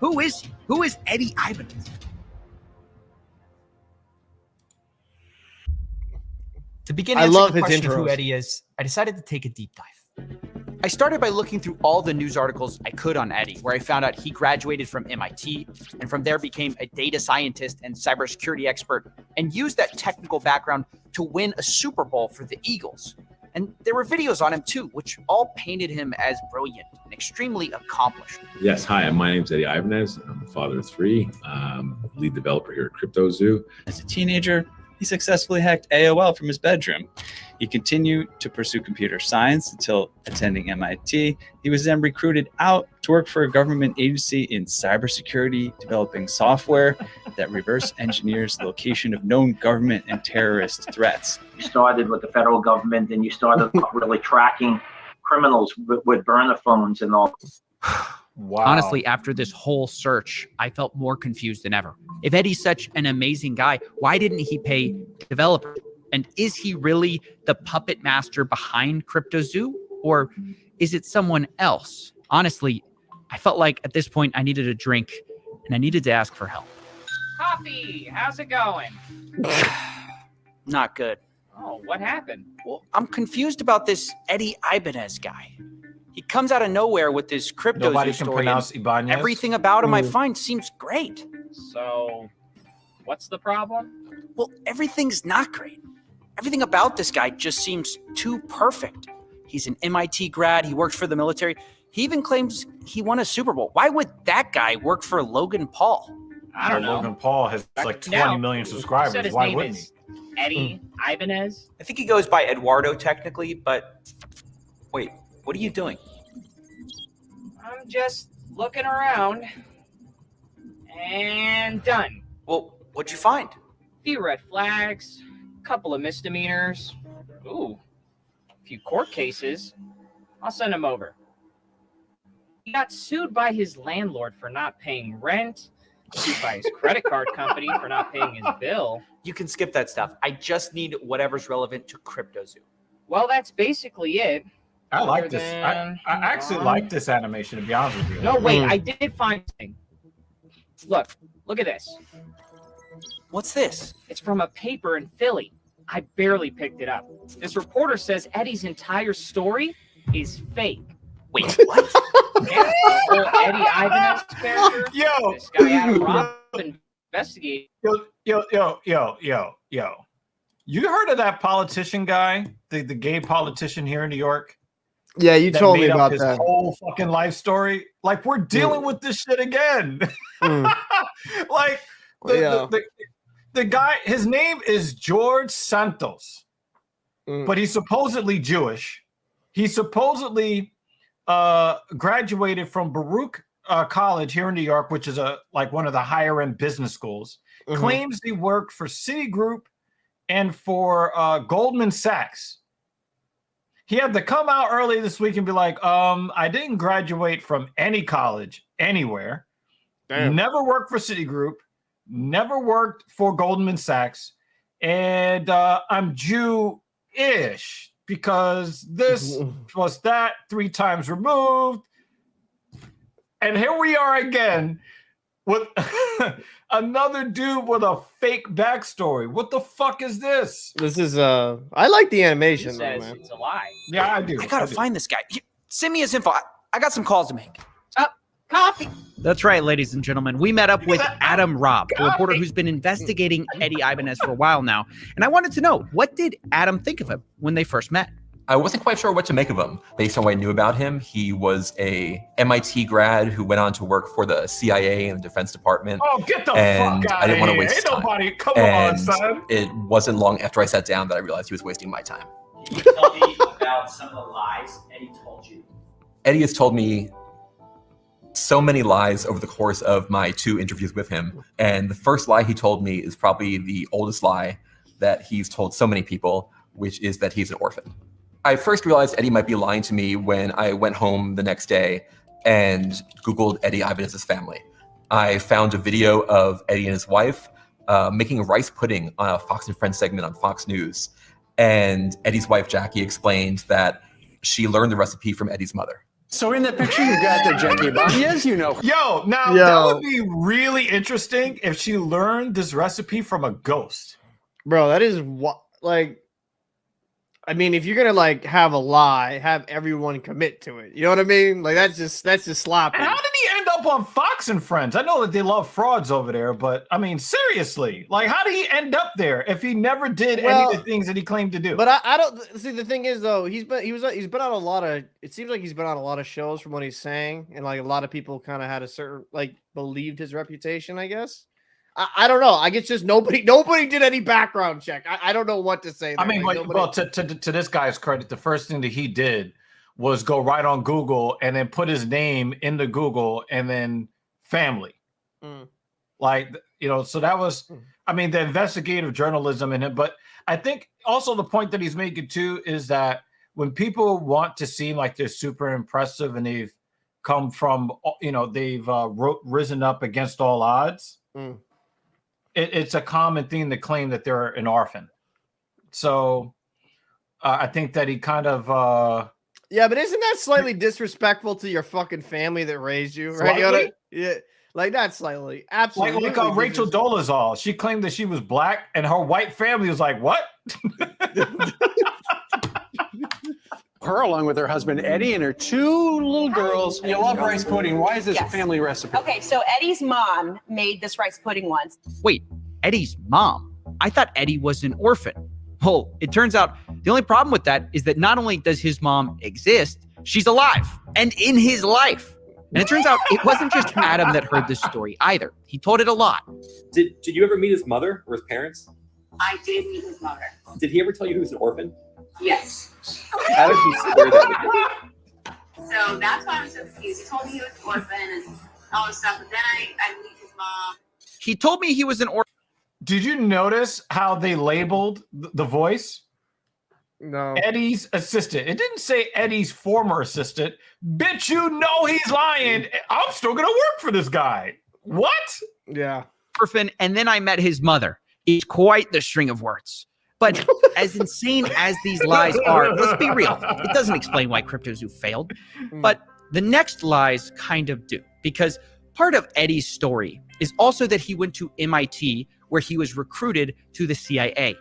Who is he? Who is Eddit Ibanez? To begin answering the question of who Eddie is, I decided to take a deep dive. I started by looking through all the news articles I could on Eddie, where I found out he graduated from MIT and from there became a data scientist and cybersecurity expert and used that technical background to win a Super Bowl for the Eagles. And there were videos on him too, which all painted him as brilliant and extremely accomplished. Yes, hi, my name's Eddit Ibanez. I'm a father of three, lead developer here at CryptoZoo. As a teenager, he successfully hacked AOL from his bedroom. He continued to pursue computer science until attending MIT. He was then recruited out to work for a government agency in cybersecurity, developing software that reverse engineers the location of known government and terrorist threats. You started with the federal government and you started really tracking criminals with burner phones and all. Wow. Honestly, after this whole search, I felt more confused than ever. If Eddie's such an amazing guy, why didn't he pay developers? And is he really the puppet master behind CryptoZoo? Or is it someone else? Honestly, I felt like at this point I needed a drink and I needed to ask for help. Coffee, how's it going? Not good. Oh, what happened? Well, I'm confused about this Eddit Ibanez guy. He comes out of nowhere with this CryptoZoo story. Ibanez. Everything about him I find seems great. So, what's the problem? Well, everything's not great. Everything about this guy just seems too perfect. He's an MIT grad. He works for the military. He even claims he won a Super Bowl. Why would that guy work for Logan Paul? I don't know. Logan Paul has like 20 million subscribers. Why wouldn't he? Eddit Ibanez? I think he goes by Eduardo technically, but wait, what are you doing? I'm just looking around. And done. Well, what'd you find? Few red flags, couple of misdemeanors. Ooh, a few court cases. I'll send him over. He got sued by his landlord for not paying rent, sued by his credit card company for not paying his bill. You can skip that stuff. I just need whatever's relevant to CryptoZoo. Well, that's basically it. I like this. I actually like this animation, to be honest with you. No, wait, I did find something. Look at this. What's this? It's from a paper in Philly. I barely picked it up. This reporter says Eddie's entire story is fake. Wait, what? Yeah, the whole Eddit Ibanez character. Yo, this guy Adam Robb investigated. Yo. You heard of that politician guy, the gay politician here in New York? Yeah, you told me about his that. Whole fucking life story. Like, we're dealing with this shit again. Like the guy, his name is George Santos, but he's supposedly Jewish. He supposedly graduated from Baruch College here in New York, which is like one of the higher end business schools. Claims he worked for Citigroup and for Goldman Sachs. He had to come out early this week and be like, I didn't graduate from any college anywhere. Damn. Never worked for Citigroup. Never worked for Goldman Sachs. And I'm Jew-ish because this was that 3 times removed. And here we are again with another dude with a fake backstory. What the fuck is this? This is I like the animation, though, man. It's a lie. Yeah, I do. I gotta find this guy. Send me his info. I got some calls to make. Coffee. That's right, ladies and gentlemen. We met up with Adam Robb, a reporter who's been investigating Eddit Ibanez for a while now. And I wanted to know, what did Adam think of him when they first met? I wasn't quite sure what to make of him. Based on what I knew about him, he was a MIT grad who went on to work for the CIA and the Defense Department. Oh, get the fuck out I didn't want to waste time. Nobody, come on, son. It wasn't long after I sat down that I realized he was wasting my time. Can you tell me about some of the lies Eddie told you? Eddie has told me so many lies over the course of my 2 interviews with him. And the first lie he told me is probably the oldest lie that he's told so many people, which is that he's an orphan. I first realized Eddie might be lying to me when I went home the next day and Googled Eddit Ibanez's family. I found a video of Eddie and his wife making rice pudding on a Fox and Friends segment on Fox News. And Eddie's wife, Jackie, explained that she learned the recipe from Eddie's mother. So in the picture you got there, Jackie Ibanez, you know. Yo, now that would be really interesting if she learned this recipe from a ghost. Bro, that is what, like, I mean, if you're gonna like have a lie, have everyone commit to it. You know what I mean? Like that's just sloppy. And how did he end up on Fox and Friends? I know that they love frauds over there, but I mean, seriously, like, how did he end up there if he never did any of the things that he claimed to do? But I don't see. The thing is, though, he's been on a lot of. It seems like he's been on a lot of shows from what he's saying, and like a lot of people kind of had a certain like believed his reputation. I guess. I don't know. I guess just nobody did any background check. I don't know what to say there. I mean, like, well, to this guy's credit, the first thing that he did was go right on Google and then put his name into Google and then family. Like, you know, so that was, I mean, the investigative journalism in it. But I think also the point that he's making too is that when people want to seem like they're super impressive and they've come from, you know, they've risen up against all odds. It's a common thing to claim that they're an orphan. So I think that he kind of yeah, but isn't that slightly disrespectful to your fucking family that raised you? Right? Yeah, like that slightly. Absolutely. Like Rachel Dolezal. She claimed that she was black and her white family was like, what? Her, along with her husband Eddie and her 2 little girls. You love rice pudding. Why is this a family recipe? Okay, so Eddie's mom made this rice pudding once. Wait, Eddie's mom? I thought Eddie was an orphan. Well, it turns out the only problem with that is that not only does his mom exist, she's alive and in his life. And it turns out it wasn't just Adam that heard this story either. He told it a lot. Did you ever meet his mother or his parents? I did meet his mother. Did he ever tell you he was an orphan? Yes. How did he square that with you? So that's why I'm so confused. He told me he was an orphan and all this stuff, but then I meet his mom. He told me he was an orphan. Did you notice how they labeled the voice? No. Eddie's assistant. It didn't say Eddie's former assistant. Bitch, you know he's lying. I'm still going to work for this guy. What? Yeah. Orphan, and then I met his mother. It's quite the string of words. But as insane as these lies are, let's be real. It doesn't explain why CryptoZoo failed. But the next lies kind of do. Because part of Eddie's story is also that he went to MIT, where he was recruited to the CIA.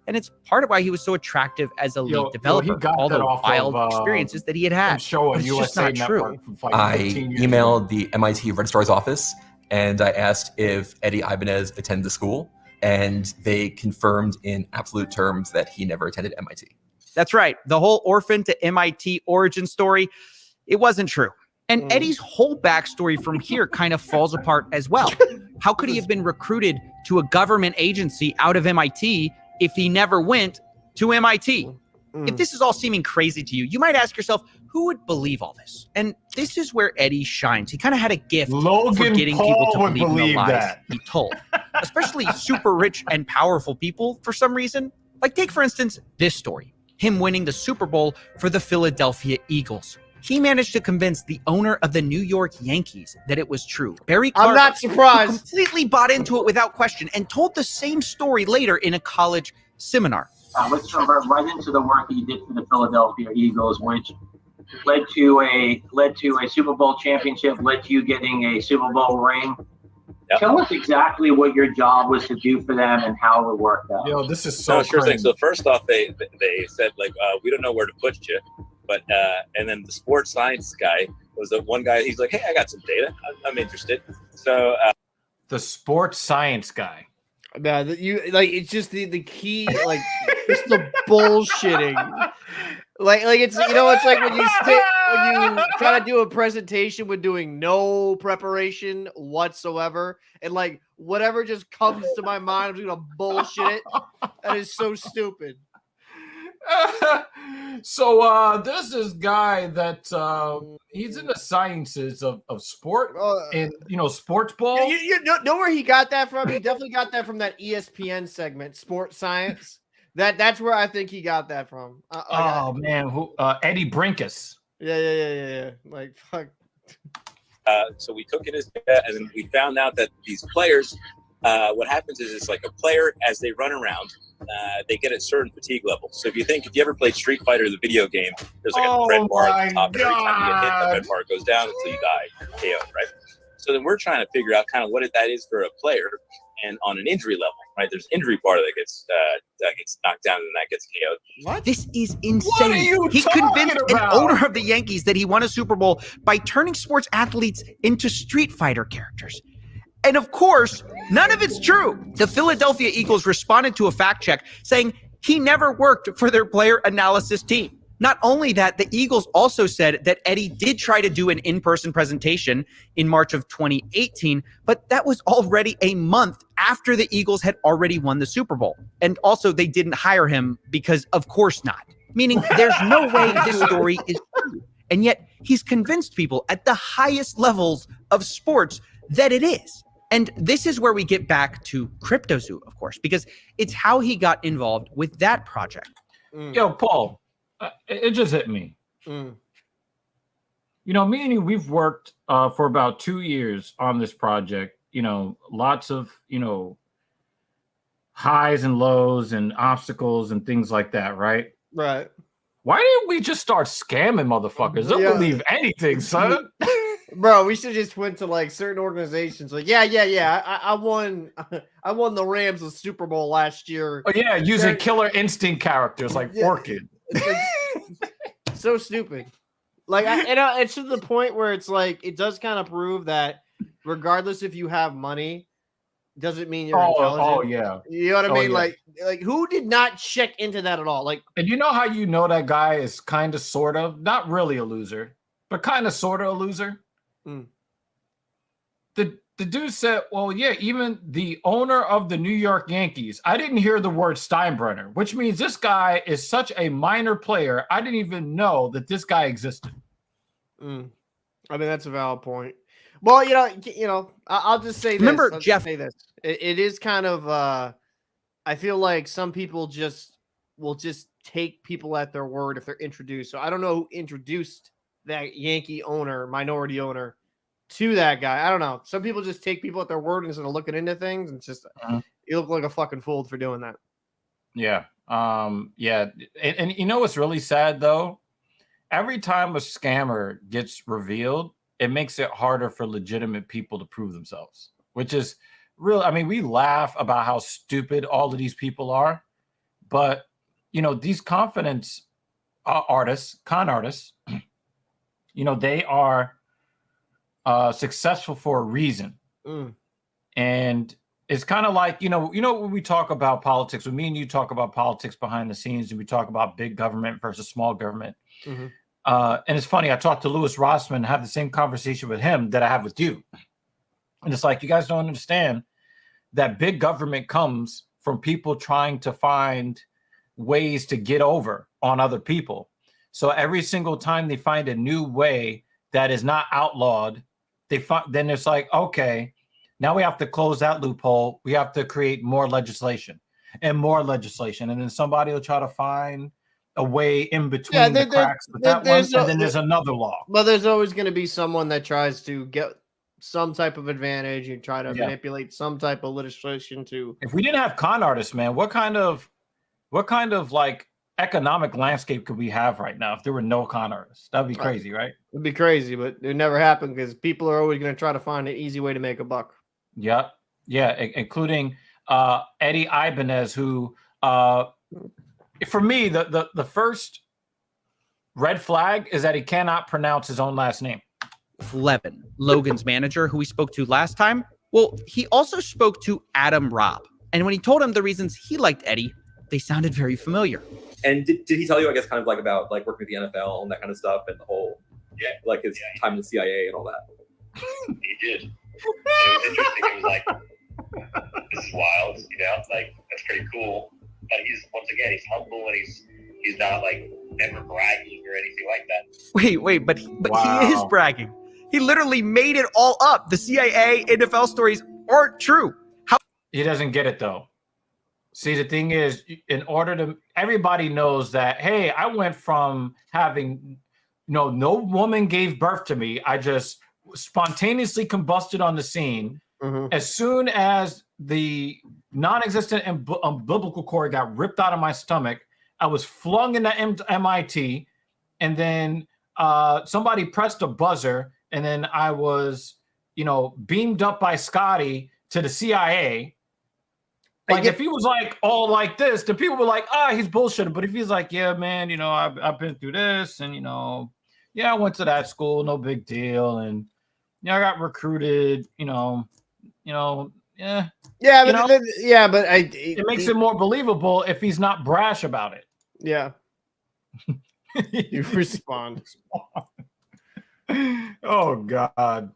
And it's part of why he was so attractive as a lead developer, all the wild experiences that he had had. But it's just not true. I emailed the MIT registrar's office, and I asked if Eddit Ibanez attended the school. And they confirmed in absolute terms that he never attended MIT. That's right. The whole orphan to MIT origin story, it wasn't true. And Eddie's whole backstory from here kind of falls apart as well. How could he have been recruited to a government agency out of MIT if he never went to MIT? If this is all seeming crazy to you, you might ask yourself, who would believe all this? And this is where Eddie shines. He kind of had a gift for getting people to believe in the lies he told, especially super rich and powerful people for some reason. Like take, for instance, this story, him winning the Super Bowl for the Philadelphia Eagles. He managed to convince the owner of the New York Yankees that it was true. Barry Clark, I'm not surprised. Completely bought into it without question and told the same story later in a college seminar. Let's jump right into the work that you did for the Philadelphia Eagles, which led to a Super Bowl championship, led to you getting a Super Bowl ring. Yep. Tell us exactly what your job was to do for them and how it worked out. Yo, this is so sure thing. So first off, they said like we don't know where to put you, but and then the sports science guy was the one guy. He's like, hey, I got some data. I'm interested. So the sports science guy. Yeah, you like it's just the key, like it's the bullshitting. Like it's it's like when you try to do a presentation with doing no preparation whatsoever, and like whatever just comes to my mind, I'm just gonna bullshit it. That is so stupid. So there's this guy that he's in the sciences of sport and sports ball. You know where he got that from? He definitely got that from that ESPN segment, Sports Science. That's where I think he got that from. Man, who Eddie Brinkus. Yeah. Like fuck. So we took it as data, and then we found out that these players what happens is it's like a player, as they run around, they get a certain fatigue level. So if you ever played Street Fighter, the video game, there's like a red bar at the top, and every time you get hit, the red bar goes down until you die, KO, right? So then we're trying to figure out kind of what that is for a player, and on an injury level, right? There's an injury bar that gets knocked down and that gets KO'd. What? This is insane. He convinced an owner of the Yankees that he won a Super Bowl by turning sports athletes into Street Fighter characters. And of course, none of it's true. The Philadelphia Eagles responded to a fact check saying he never worked for their player analysis team. Not only that, the Eagles also said that Eddie did try to do an in-person presentation in March of 2018, but that was already a month after the Eagles had already won the Super Bowl. And also, they didn't hire him because, of course not. Meaning, there's no way this story is true. And yet, he's convinced people at the highest levels of sports that it is. And this is where we get back to CryptoZoo, of course, because it's how he got involved with that project. Yo, Paul. It just hit me. You know, me and you, we've worked for about 2 years on this project. You know, lots of, highs and lows and obstacles and things like that, right? Right. Why didn't we just start scamming motherfuckers? They'll believe anything, son. Bro, we should just went to like certain organizations. Like, I won the Rams the Super Bowl last year. Oh yeah, using Killer Instinct characters like Orchid. It's so stupid. Like, it's to the point where it's like it does kind of prove that regardless if you have money, doesn't mean you're intelligent. Oh yeah, you know what I mean. Yeah. Like who did not check into that at all? Like, and you know how you know that guy is kind of, sort of, not really a loser, but kind of, sort of a loser. The dude said, well, yeah, even the owner of the New York Yankees, I didn't hear the word Steinbrenner, which means this guy is such a minor player. I didn't even know that this guy existed. I mean, that's a valid point. Well, I'll just say this. Remember, Jeff, say this. It is kind of, I feel like some people will just take people at their word if they're introduced. So I don't know who introduced that Yankee owner, minority owner, to that guy. I don't know. Some people just take people at their word instead of looking into things. And it's just, you look like a fucking fool for doing that. Yeah. Yeah. And you know what's really sad though? Every time a scammer gets revealed, it makes it harder for legitimate people to prove themselves, which is real. I mean, we laugh about how stupid all of these people are, but these confidence artists, con artists, they are successful for a reason. And it's kind of like, when we talk about politics, when me and you talk about politics behind the scenes, and we talk about big government versus small government. And it's funny, I talked to Louis Rossman, have the same conversation with him that I have with you. And it's like, you guys don't understand that big government comes from people trying to find ways to get over on other people. So every single time they find a new way that is not outlawed, then it's like, okay, now we have to close that loophole. We have to create more legislation. And then somebody will try to find a way in between the cracks with that one, and then there's another law. But there's always going to be someone that tries to get some type of advantage and try to manipulate some type of legislation to. If we didn't have con artists, man, what kind of like economic landscape could we have right now if there were no con artists? That'd be crazy, right? It'd be crazy, but it never happened because people are always going to try to find an easy way to make a buck. Yeah, including Eddit Ibanez, who for me, the first red flag is that he cannot pronounce his own last name. Levin, Logan's manager, who we spoke to last time. Well, he also spoke to Adam Robb. And when he told him the reasons he liked Eddie, they sounded very familiar. And did he tell you, I guess, kind of like about like working with the NFL and that kind of stuff and the whole, like his time in the CIA and all that? He did. It was interesting. It was like, this is wild, like, that's pretty cool. But he's humble and he's not like never bragging or anything like that. Wait, but he is bragging. He literally made it all up. The CIA, NFL stories aren't true. He doesn't get it though. See, the thing is, everybody knows that, hey, I went from having, no woman gave birth to me. I just spontaneously combusted on the scene. As soon as the non-existent umbilical cord got ripped out of my stomach, I was flung into MIT, and then somebody pressed a buzzer, and then I was, beamed up by Scotty to the CIA. Like, if he was like all like this, the people were like, he's bullshitting. But if he's like, yeah, man, I've been through this, and yeah, I went to that school, no big deal, and I got recruited, yeah. Yeah, but it makes it more believable if he's not brash about it. Yeah. You respond. Oh God.